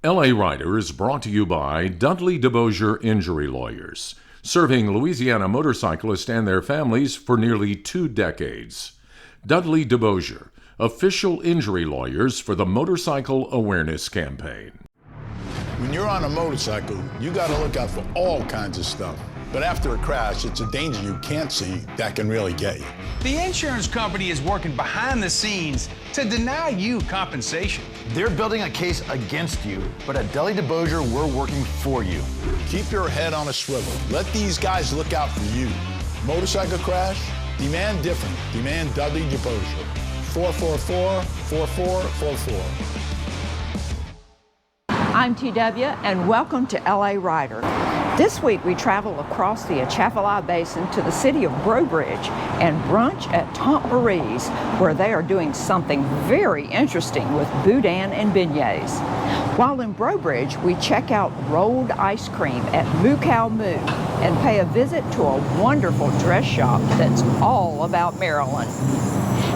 LA Rider is brought to you by Dudley DeBosier Injury Lawyers, serving Louisiana motorcyclists and their families for nearly 2 decades. Dudley DeBosier, official injury lawyers for the Motorcycle Awareness Campaign. When you're on a motorcycle, you got to look out for all kinds of stuff. But after a crash, it's a danger you can't see that can really get you. The insurance company is working behind the scenes to deny you compensation. They're building a case against you, but at Dudley DeBosier, we're working for you. Keep your head on a swivel. Let these guys look out for you. Motorcycle crash? Demand different. Demand Dudley DeBosier. 444-4444. I'm TW, and welcome to LA Rider. This week we travel across the Atchafalaya Basin to the city of Breaux Bridge and brunch at Tante Marie's, where they are doing something very interesting with boudin and beignets. While in Breaux Bridge, we check out rolled ice cream at Moo Cow Moo and pay a visit to a wonderful dress shop that's all about Maryland.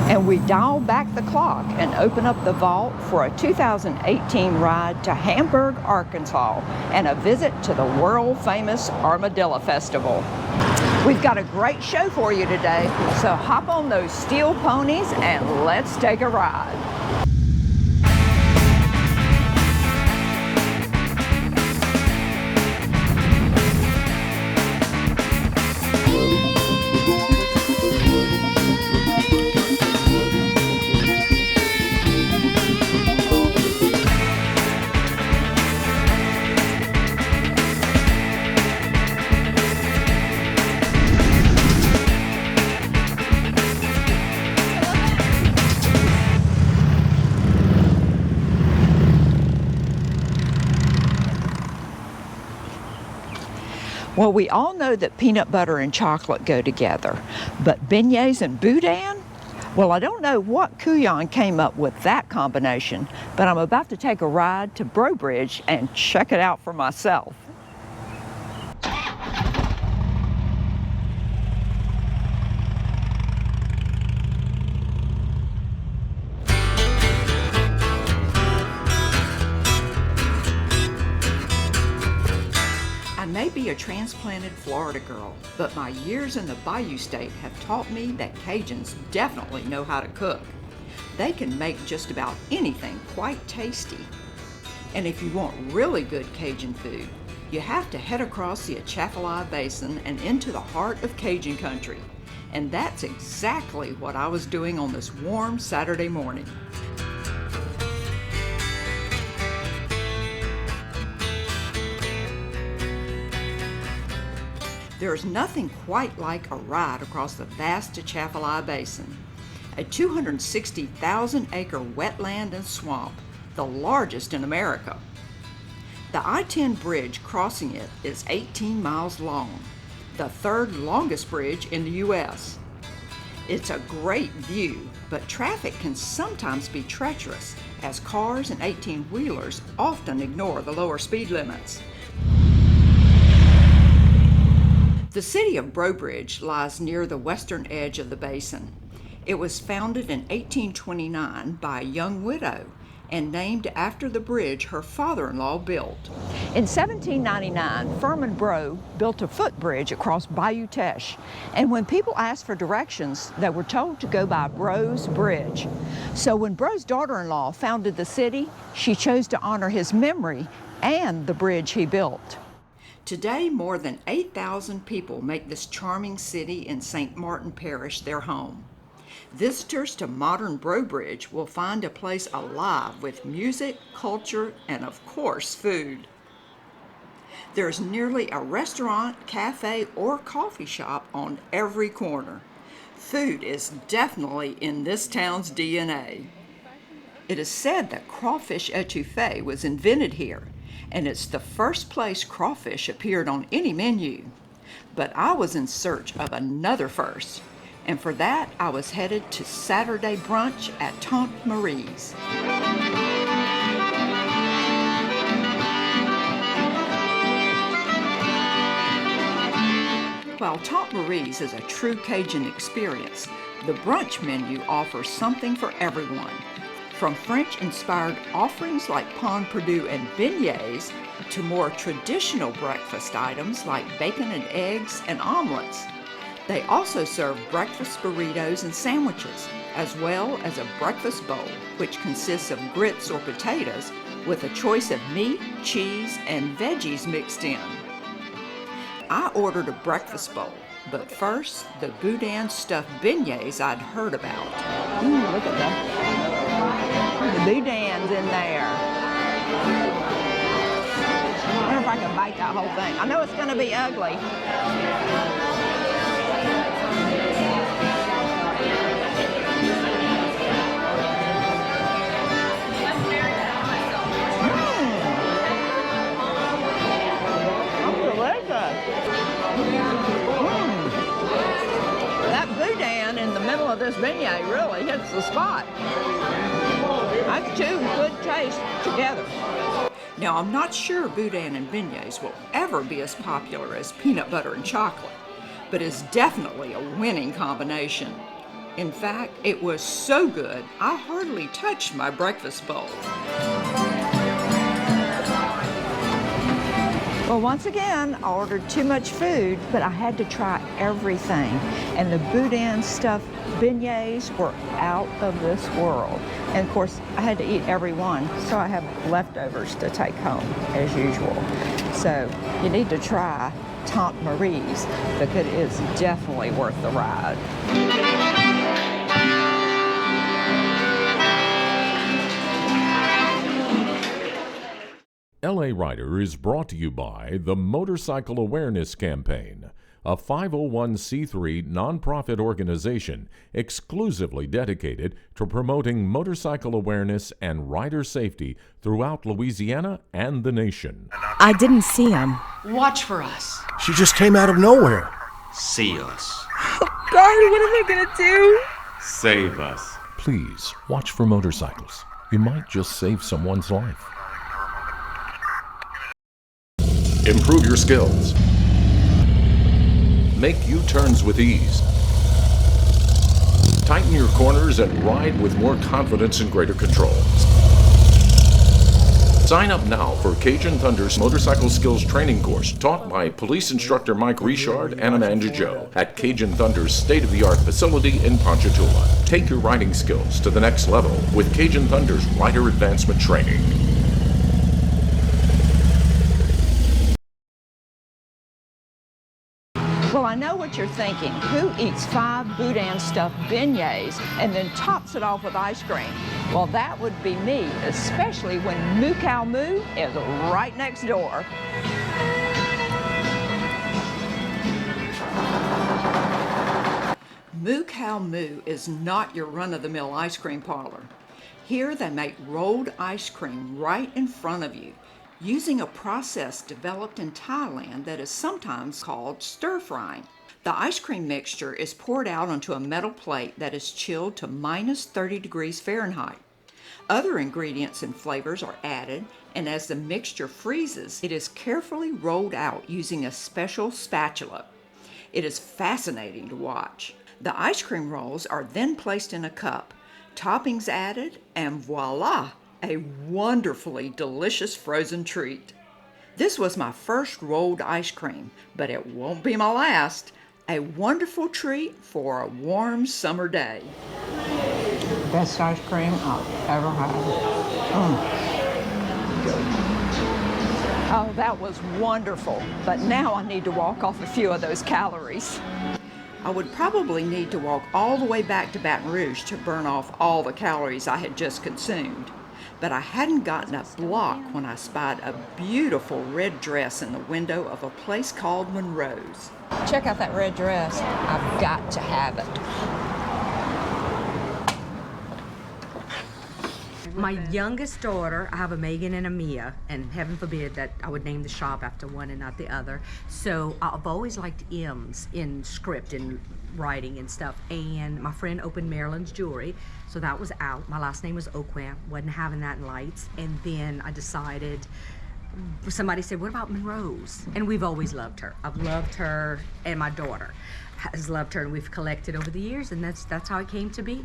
And we dial back the clock and open up the vault for a 2018 ride to Hamburg, Arkansas, and a visit to the world-famous Armadillo Festival. We've got a great show for you today, so hop on those steel ponies and let's take a ride. Well, we all know that peanut butter and chocolate go together, but beignets and boudin? Well, I don't know what Kuyon came up with that combination, but I'm about to take a ride to Breaux Bridge and check it out for myself. I may be a transplanted Florida girl, but my years in the Bayou State have taught me that Cajuns definitely know how to cook. They can make just about anything quite tasty. And if you want really good Cajun food, you have to head across the Atchafalaya Basin and into the heart of Cajun country. And that's exactly what I was doing on this warm Saturday morning. There's nothing quite like a ride across the vast Atchafalaya Basin, a 260,000-acre wetland and swamp, the largest in America. The I-10 bridge crossing it is 18 miles long, the third longest bridge in the U.S. It's a great view, but traffic can sometimes be treacherous, as cars and 18-wheelers often ignore the lower speed limits. The city of Breaux Bridge lies near the western edge of the basin. It was founded in 1829 by a young widow and named after the bridge her father-in-law built. In 1799, Furman Breaux built a footbridge across Bayou Teche, and when people asked for directions, they were told to go by Breaux's Bridge. So when Breaux's daughter-in-law founded the city, she chose to honor his memory and the bridge he built. Today, more than 8,000 people make this charming city in St. Martin Parish their home. Visitors to modern Breaux Bridge will find a place alive with music, culture, and of course, food. There's nearly a restaurant, cafe, or coffee shop on every corner. Food is definitely in this town's DNA. It is said that crawfish etouffee was invented here, and it's the first place crawfish appeared on any menu. But I was in search of another first, and for that I was headed to Saturday brunch at Tante Marie's. While Tante Marie's is a true Cajun experience, the brunch menu offers something for everyone. From French-inspired offerings like pain perdu and beignets to more traditional breakfast items like bacon and eggs and omelets. They also serve breakfast burritos and sandwiches, as well as a breakfast bowl, which consists of grits or potatoes with a choice of meat, cheese, and veggies mixed in. I ordered a breakfast bowl, but first, the boudin stuffed beignets I'd heard about. Look at that. The boudin's in there. I wonder if I can bite that whole thing. I know it's going to be ugly. That boudin in the middle of this beignet really hits the spot. That's two good tastes together. Now, I'm not sure boudin and beignets will ever be as popular as peanut butter and chocolate, but it's definitely a winning combination. In fact, it was so good, I hardly touched my breakfast bowl. Well, once again, I ordered too much food, but I had to try everything. And the boudin stuffed beignets were out of this world. And of course, I had to eat every one, so I have leftovers to take home, as usual. So you need to try Tante Marie's, because it is definitely worth the ride. LA Rider is brought to you by the Motorcycle Awareness Campaign, a 501c3 nonprofit organization exclusively dedicated to promoting motorcycle awareness and rider safety throughout Louisiana and the nation. I didn't see him. Watch for us. She just came out of nowhere. See us. Oh, God, what am I gonna do? Save us. Please watch for motorcycles. You might just save someone's life. Improve your skills. Make U-turns with ease. Tighten your corners and ride with more confidence and greater control. Sign up now for Cajun Thunder's motorcycle skills training course taught by police instructor Mike Richard and Amanda Joe at Cajun Thunder's state-of-the-art facility in Ponchatoula. Take your riding skills to the next level with Cajun Thunder's Rider Advancement Training. Well, I know what you're thinking. Who eats 5 boudin stuffed beignets and then tops it off with ice cream? Well, that would be me, especially when Moo Cow Moo is right next door. Moo Cow Moo is not your run-of-the-mill ice cream parlor. Here they make rolled ice cream right in front of you, using a process developed in Thailand that is sometimes called stir-frying. The ice cream mixture is poured out onto a metal plate that is chilled to minus 30 degrees Fahrenheit. Other ingredients and flavors are added, and as the mixture freezes, it is carefully rolled out using a special spatula. It is fascinating to watch. The ice cream rolls are then placed in a cup, toppings added, and voila! A wonderfully delicious frozen treat. This was my first rolled ice cream, but it won't be my last. A wonderful treat for a warm summer day. Best ice cream I've ever had. Oh, that was wonderful, but now I need to walk off a few of those calories. I would probably need to walk all the way back to Baton Rouge to burn off all the calories I had just consumed. But I hadn't gotten a block when I spied a beautiful red dress in the window of a place called Monroe's. Check out that red dress. I've got to have it. My youngest daughter, I have a Megan and a Mia, and heaven forbid that I would name the shop after one and not the other. So I've always liked M's in script and writing and stuff. And my friend opened Maryland's Jewelry, so that was out. My last name was Oquan, wasn't having that in lights. And then I decided, somebody said, what about Monroe's? And we've always loved her. I've loved her, and my daughter has loved her, and we've collected over the years, and that's how it came to be.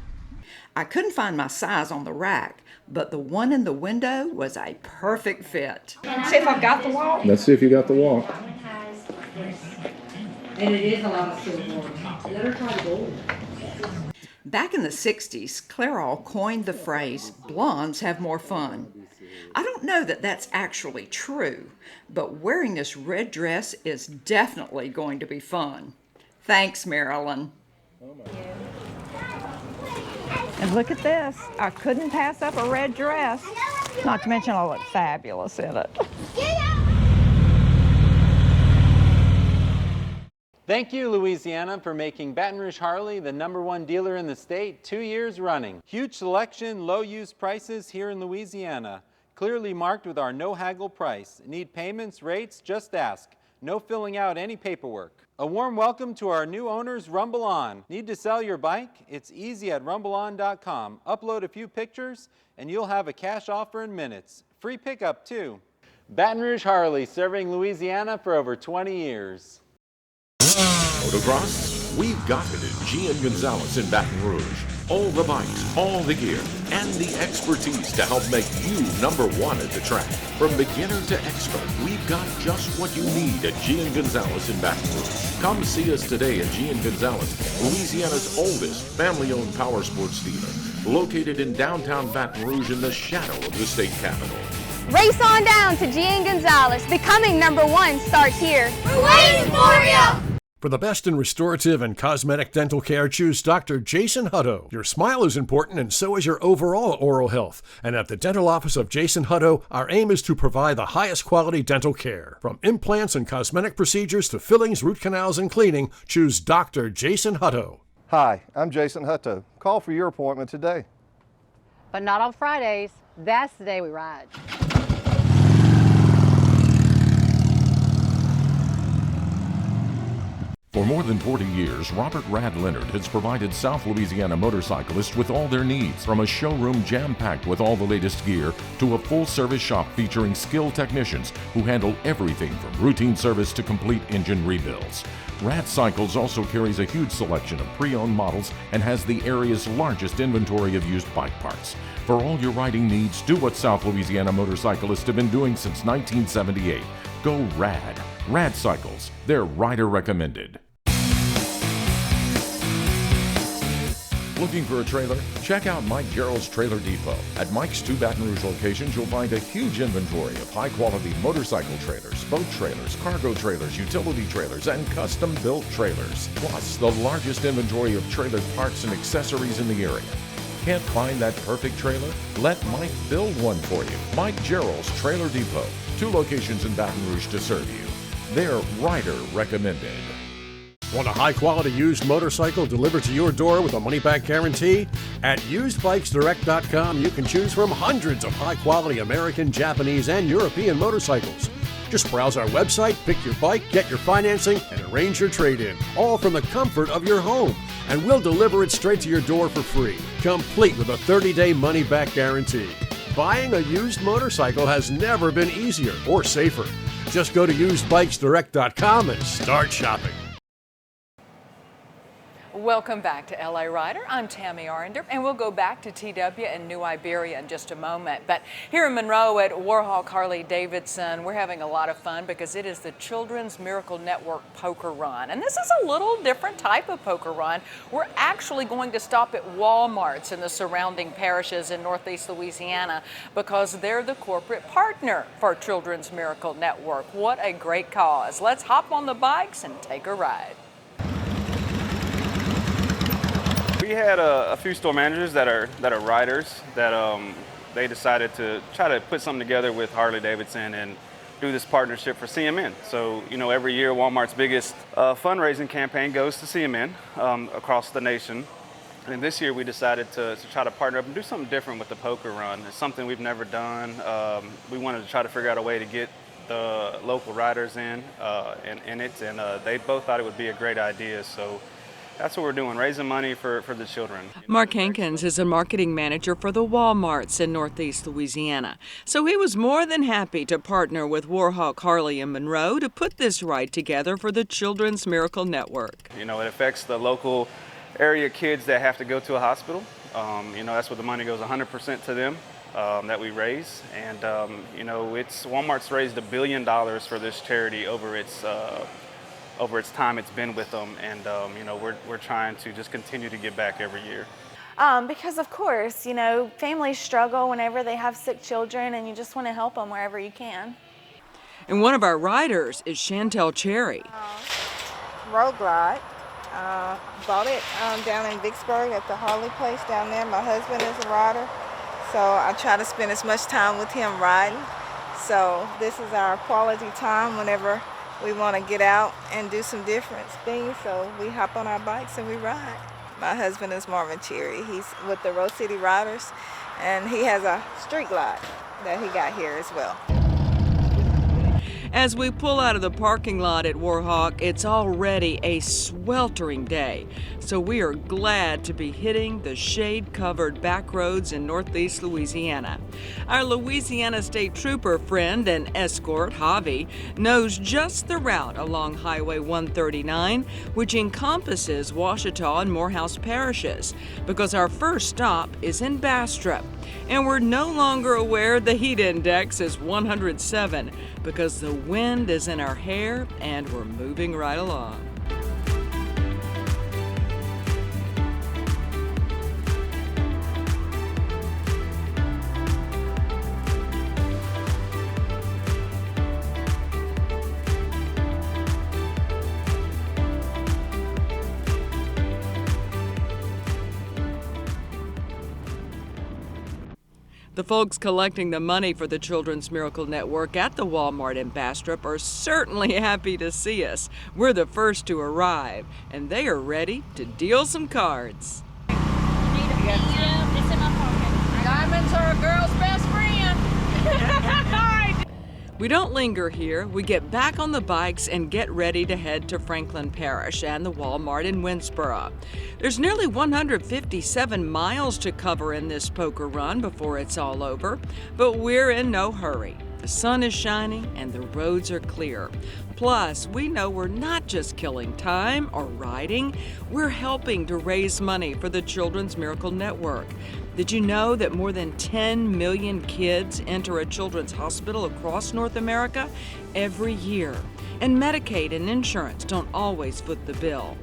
I couldn't find my size on the rack, but the one in the window was a perfect fit. See if I've got the walk. Let's see if you got the walk. And it is a lot of silver. Let her try the gold. Back in the 60s, Clairol coined the phrase, blondes have more fun. I don't know that that's actually true, but wearing this red dress is definitely going to be fun. Thanks, Marilyn. And look at this. I couldn't pass up a red dress. Not to mention I look fabulous in it. Thank you, Louisiana, for making Baton Rouge Harley the #1 dealer in the state 2 years running. Huge selection, low use prices here in Louisiana. Clearly marked with our no haggle price. Need payments, rates? Just ask. No filling out any paperwork. A warm welcome to our new owners, Rumble On. Need to sell your bike? It's easy at rumbleon.com. Upload a few pictures and you'll have a cash offer in minutes. Free pickup too. Baton Rouge Harley, serving Louisiana for over 20 years. Motocross? We've got it at G & Gonzalez in Baton Rouge. All the bikes, all the gear, and the expertise to help make you #1 at the track. From beginner to expert, we've got just what you need at G & Gonzalez in Baton Rouge. Come see us today at G & Gonzalez, Louisiana's oldest family-owned power sports dealer, located in downtown Baton Rouge in the shadow of the state capitol. Race on down to G & Gonzalez. Becoming #1 starts here. We're waiting for you! For the best in restorative and cosmetic dental care, choose Dr. Jason Hutto. Your smile is important and so is your overall oral health. And at the dental office of Jason Hutto, our aim is to provide the highest quality dental care. From implants and cosmetic procedures to fillings, root canals, and cleaning, choose Dr. Jason Hutto. Hi, I'm Jason Hutto. Call for your appointment today. But not on Fridays. That's the day we ride. For more than 40 years, Robert Rad Leonard has provided South Louisiana motorcyclists with all their needs, from a showroom jam-packed with all the latest gear to a full-service shop featuring skilled technicians who handle everything from routine service to complete engine rebuilds. Rad Cycles also carries a huge selection of pre-owned models and has the area's largest inventory of used bike parts. For all your riding needs, do what South Louisiana motorcyclists have been doing since 1978. Go Rad. Rad Cycles. They're rider recommended. Looking for a trailer? Check out Mike Gerald's Trailer Depot. At Mike's 2 Baton Rouge locations, you'll find a huge inventory of high-quality motorcycle trailers, boat trailers, cargo trailers, utility trailers, and custom-built trailers. Plus, the largest inventory of trailer parts and accessories in the area. Can't find that perfect trailer? Let Mike build one for you. Mike Gerald's Trailer Depot. 2 locations in Baton Rouge to serve you. They're rider recommended. Want a high-quality used motorcycle delivered to your door with a money-back guarantee? At usedbikesdirect.com, you can choose from hundreds of high-quality American, Japanese, and European motorcycles. Just browse our website, pick your bike, get your financing, and arrange your trade-in, all from the comfort of your home. And we'll deliver it straight to your door for free, complete with a 30-day money-back guarantee. Buying a used motorcycle has never been easier or safer. Just go to usedbikesdirect.com and start shopping. Welcome back to LA Rider. I'm Tammy Arender, and we'll go back to TW and New Iberia in just a moment. But here in Monroe at Warhawk Harley-Davidson, we're having a lot of fun because it is the Children's Miracle Network Poker Run. And this is a little different type of poker run. We're actually going to stop at Walmarts in the surrounding parishes in Northeast Louisiana because they're the corporate partner for Children's Miracle Network. What a great cause. Let's hop on the bikes and take a ride. We had a few store managers that are riders that they decided to try to put something together with Harley-Davidson and do this partnership for CMN. So, you know, every year Walmart's biggest fundraising campaign goes to CMN across the nation. And this year we decided to try to partner up and do something different with the poker run. It's something we've never done. We wanted to try to figure out a way to get the local riders in it, and they both thought it would be a great idea. So that's what we're doing, raising money for the children. Mark Hankins is a marketing manager for the Walmarts in Northeast Louisiana. So he was more than happy to partner with Warhawk Harley in Monroe to put this ride together for the Children's Miracle Network. You know, it affects the local area kids that have to go to a hospital. You know, that's what the money goes 100% to them that we raise. And, you know, Walmart's raised $1 billion for this charity over its time it's been with them. And, you know, we're trying to just continue to give back every year. Because of course, you know, families struggle whenever they have sick children, and you just want to help them wherever you can. And one of our riders is Chantel Cherry. Road Glide. Bought it down in Vicksburg at the Harley place down there. My husband is a rider, so I try to spend as much time with him riding. So this is our quality time whenever we want to get out and do some different things. So we hop on our bikes and we ride. My husband is Marvin Cherry. He's with the Rose City Riders, and he has a street glide that he got here as well. As we pull out of the parking lot at Warhawk, it's already a sweltering day, so we are glad to be hitting the shade-covered back roads in northeast Louisiana. Our Louisiana State Trooper friend and escort, Javi, knows just the route along Highway 139, which encompasses Ouachita and Morehouse parishes, because our first stop is in Bastrop, and we're no longer aware the heat index is 107, because the wind is in our hair and we're moving right along. The folks collecting the money for the Children's Miracle Network at the Walmart in Bastrop are certainly happy to see us. We're the first to arrive, and they are ready to deal some cards. Diamonds are a girl's best friend. We don't linger here. We get back on the bikes and get ready to head to Franklin Parish and the Walmart in Winsboro. There's nearly 157 miles to cover in this poker run before it's all over, but we're in no hurry. The sun is shining and the roads are clear. Plus, we know we're not just killing time or riding, we're helping to raise money for the Children's Miracle Network. Did you know that more than 10 million kids enter a children's hospital across North America every year? And Medicaid and insurance don't always foot the bill.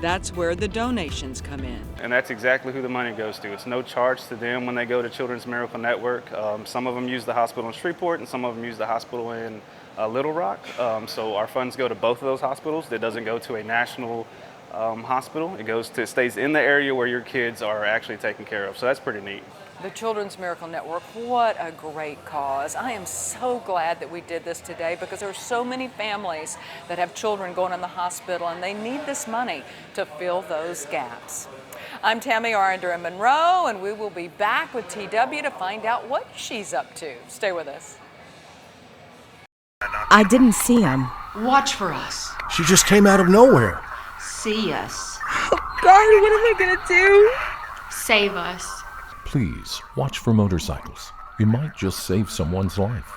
That's where the donations come in. And that's exactly who the money goes to. It's no charge to them when they go to Children's Miracle Network. Some of them use the hospital in Shreveport and some of them use the hospital in Little Rock. So our funds go to both of those hospitals. It doesn't go to a national hospital. It stays in the area where your kids are actually taken care of. So that's pretty neat. The Children's Miracle Network, what a great cause. I am so glad that we did this today because there are so many families that have children going in the hospital and they need this money to fill those gaps. I'm Tammy Arender in Monroe, and we will be back with TW to find out what she's up to. Stay with us. I didn't see him. Watch for us. She just came out of nowhere. See us. Oh, God, what am I gonna do? Save us. Please watch for motorcycles. You might just save someone's life.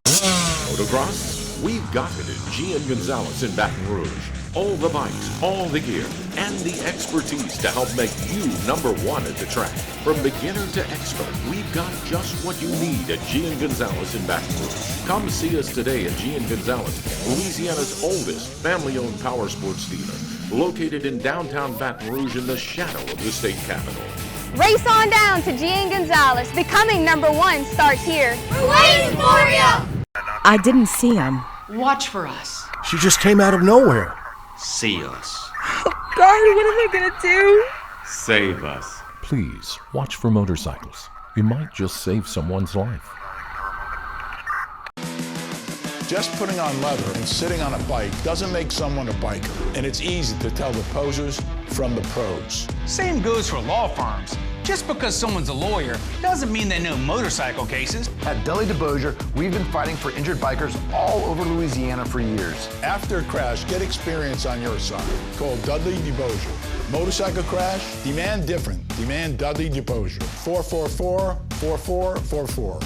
Motocross? We've got it at G & Gonzalez in Baton Rouge. All the bikes, all the gear, and the expertise to help make you #1 at the track. From beginner to expert, we've got just what you need at G & Gonzalez in Baton Rouge. Come see us today at G & Gonzalez, Louisiana's oldest family-owned power sports dealer, located in downtown Baton Rouge in the shadow of the state capitol. Race on down to G & Gonzalez. Becoming #1 starts here. We're waiting for you! I didn't see him. Watch for us. She just came out of nowhere. See us. Oh, God, what am I gonna do? Save us. Please watch for motorcycles. You might just save someone's life. Just putting on leather and sitting on a bike doesn't make someone a biker, and it's easy to tell the posers from the pros. Same goes for law firms. Just because someone's a lawyer doesn't mean they know motorcycle cases. At Dudley DeBosier, we've been fighting for injured bikers all over Louisiana for years. After a crash, get experience on your side. Call Dudley DeBosier. Motorcycle crash? Demand different. Demand Dudley DeBosier. 444-4444.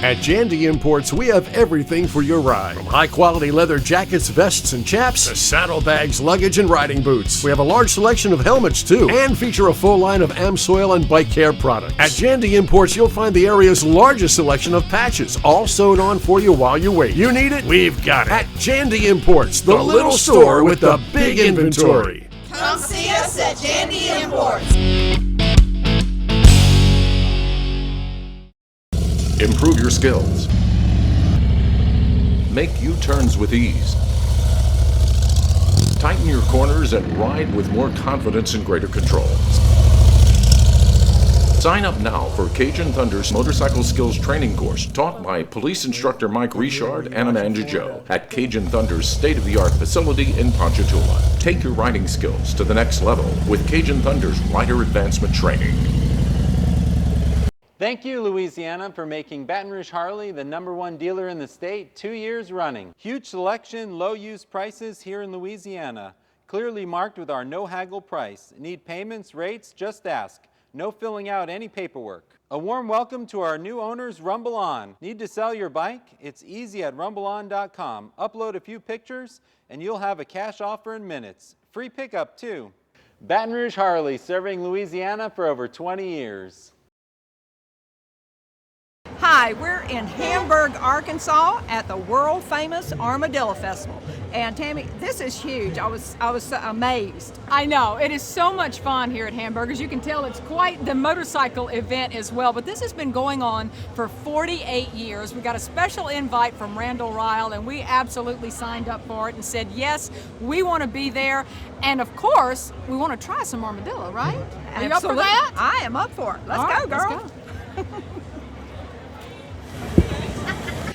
At Jandy Imports, we have everything for your ride. From high-quality leather jackets, vests, and chaps, to saddlebags, luggage, and riding boots. We have a large selection of helmets, too, and feature a full line of AmSoil and bike care products. At Jandy Imports, you'll find the area's largest selection of patches, all sewn on for you while you wait. You need it? We've got it. At Jandy Imports, the little store with the big inventory. Come see us at Jandy Imports. Improve your skills. Make U-turns with ease. Tighten your corners and ride with more confidence and greater control. Sign up now for Cajun Thunder's Motorcycle Skills Training Course taught by Police Instructor Mike Richard and Amanda Joe at Cajun Thunder's state-of-the-art facility in Ponchatoula. Take your riding skills to the next level with Cajun Thunder's Rider Advancement Training. Thank you, Louisiana, for making Baton Rouge Harley the #1 dealer in the state 2 years running. Huge selection, low use prices here in Louisiana. Clearly marked with our no haggle price. Need payments, rates? Just ask. No filling out any paperwork. A warm welcome to our new owners, Rumble On. Need to sell your bike? It's easy at rumbleon.com. Upload a few pictures and you'll have a cash offer in minutes. Free pickup too. Baton Rouge Harley, serving Louisiana for over 20 years. Hi, we're in Hamburg, Arkansas at the world famous Armadillo Festival. And Tammy, this is huge. I was amazed. I know, it is so much fun here at Hamburg. As you can tell, it's quite the motorcycle event as well. But this has been going on for 48 years. We got a special invite from Randall Ryle, and we absolutely signed up for it and said, yes, we want to be there. And of course, we want to try some armadillo, right? Are you up for that? I am up for it. Let's go, girl. Let's go.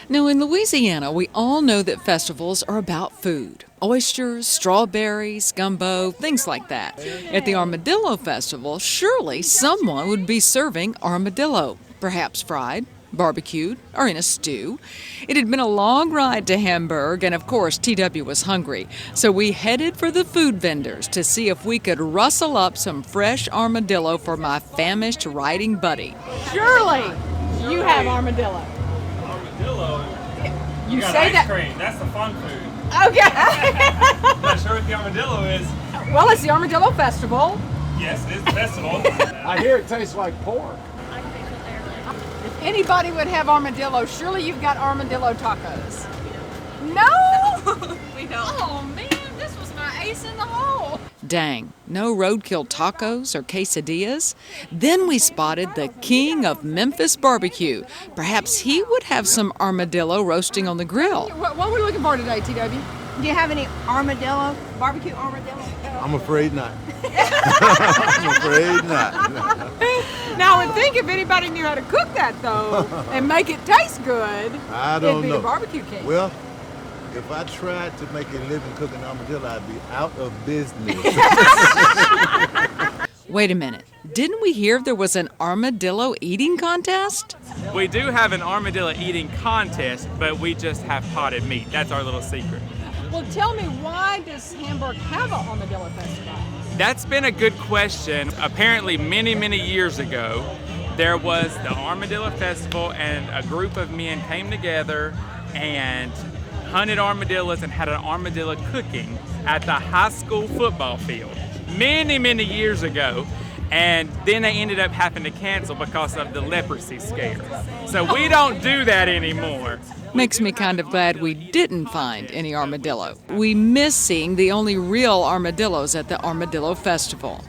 Now, in Louisiana, we all know that festivals are about food. Oysters, strawberries, gumbo, things like that. At the Armadillo Festival, surely someone would be serving armadillo, perhaps fried, barbecued, or in a stew. It had been a long ride to Hamburg, and of course, TW was hungry. So we headed for the food vendors to see if we could rustle up some fresh armadillo for my famished riding buddy. Surely you have armadillo. Armadillo? You got say ice that. cream. That's the fun food. Okay. I'm not sure what the armadillo is. Well, it's the Armadillo Festival. Yes, it is the festival. I hear it tastes like pork. If anybody would have armadillo, surely you've got armadillo tacos. No! We don't. Oh man, this was my ace in the hole. Dang, no roadkill tacos or quesadillas? Then we spotted the king of Memphis barbecue. Perhaps he would have some armadillo roasting on the grill. What are we looking for today, TW? Do you have any armadillo, barbecue armadillo? I'm afraid not. I'm afraid not. Now, I would think if anybody knew how to cook that, though, and make it taste good, I don't it'd be know. a barbecue king. Well, if I tried to make a living cooking armadillo, I'd be out of business. Wait a minute. Didn't we hear there was an armadillo eating contest? We do have an armadillo eating contest, but we just have potted meat. That's our little secret. Well, tell me, why does Hamburg have an armadillo festival? That's been a good question. Apparently, many, many years ago, there was the Armadillo Festival, and a group of men came together and hunted armadillos and had an armadillo cooking at the high school football field many, many years ago. And then they ended up having to cancel because of the leprosy scare. So we don't do that anymore. Makes me kind of glad we didn't find any armadillo. We miss seeing the only real armadillos at the Armadillo Festival.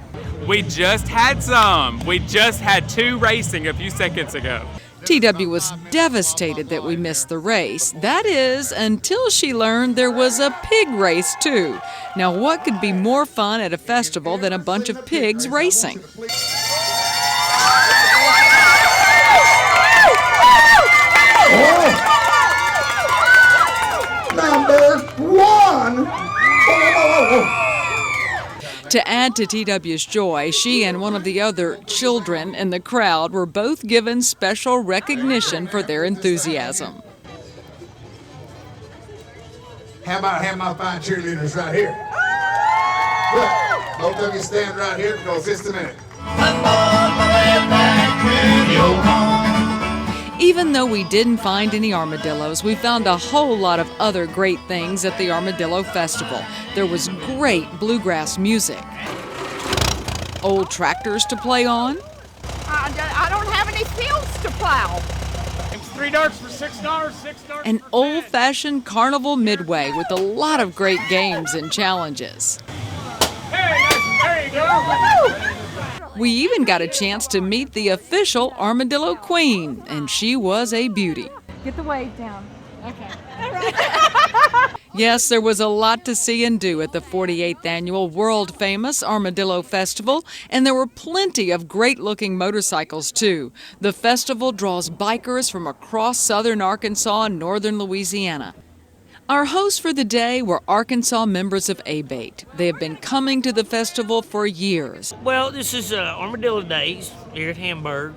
We just had some. We just had 2 racing a few seconds ago. TW was devastated that we missed the race. That is, until she learned there was a pig race too. Now, what could be more fun at a festival than a bunch of pigs racing? #1! To add to TW's joy, she and one of the other children in the crowd were both given special recognition for their enthusiasm. How about I have my fine cheerleaders right here? Look, both of you stand right here because just a minute. Even though we didn't find any armadillos, we found a whole lot of other great things at the Armadillo Festival. There was great bluegrass music, old tractors to play on. I don't have any fields to plow. It's 3 darts for $6, $6. An old-fashioned carnival midway with a lot of great games and challenges. Hey, there you go. We even got a chance to meet the official Armadillo Queen, and she was a beauty. Get the wave down. Okay. Yes, there was a lot to see and do at the 48th annual world-famous Armadillo Festival, and there were plenty of great-looking motorcycles, too. The festival draws bikers from across southern Arkansas and northern Louisiana. Our hosts for the day were Arkansas members of ABATE. They have been coming to the festival for years. Well, this is Armadillo Days here at Hamburg.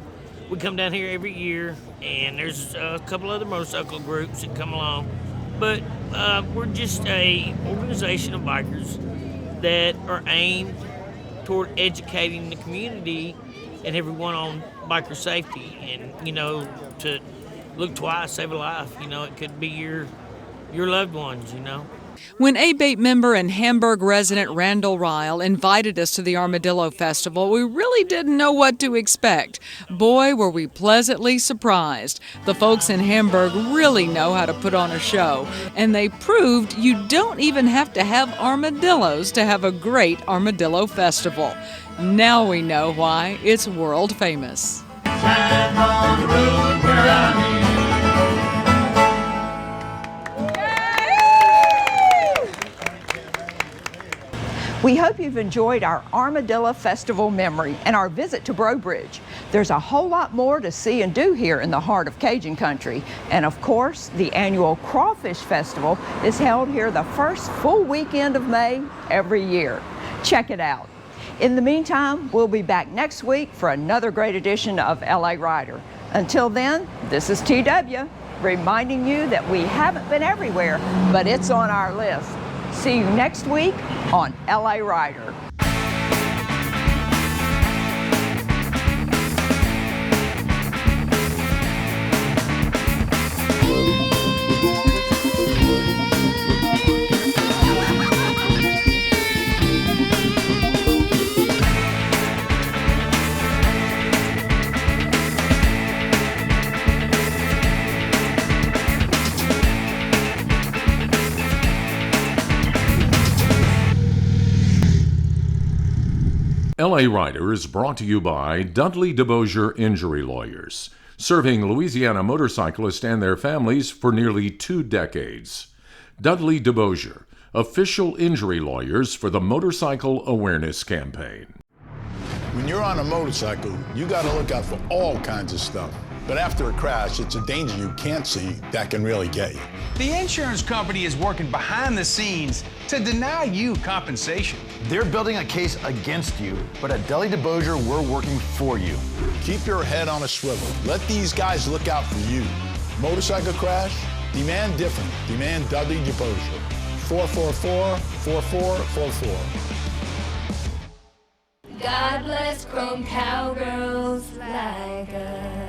We come down here every year, and there's a couple other motorcycle groups that come along. But we're just a organization of bikers that are aimed toward educating the community and everyone on biker safety. And, you know, to look twice, save a life. You know, it could be your loved ones, you know. When ABATE member and Hamburg resident Randall Ryle invited us to the Armadillo Festival, we really didn't know what to expect. Boy, were we pleasantly surprised. The folks in Hamburg really know how to put on a show, and they proved you don't even have to have armadillos to have a great Armadillo Festival. Now we know why it's world famous. We hope you've enjoyed our Armadillo Festival memory and our visit to Breaux Bridge. There's a whole lot more to see and do here in the heart of Cajun country. And of course, the annual Crawfish Festival is held here the first full weekend of May every year. Check it out. In the meantime, we'll be back next week for another great edition of LA Rider. Until then, this is TW, reminding you that we haven't been everywhere, but it's on our list. See you next week on LA Rider. LA Rider is brought to you by Dudley DeBosier Injury Lawyers, serving Louisiana motorcyclists and their families for nearly 2 decades. Dudley DeBosier, official injury lawyers for the Motorcycle Awareness Campaign. When you're on a motorcycle, you got to look out for all kinds of stuff. But after a crash, it's a danger you can't see that can really get you. The insurance company is working behind the scenes to deny you compensation. They're building a case against you, but at Dudley DeBosier, we're working for you. Keep your head on a swivel. Let these guys look out for you. Motorcycle crash? Demand different. Demand Dudley DeBosier. 444-4444. God bless chrome cowgirls like us.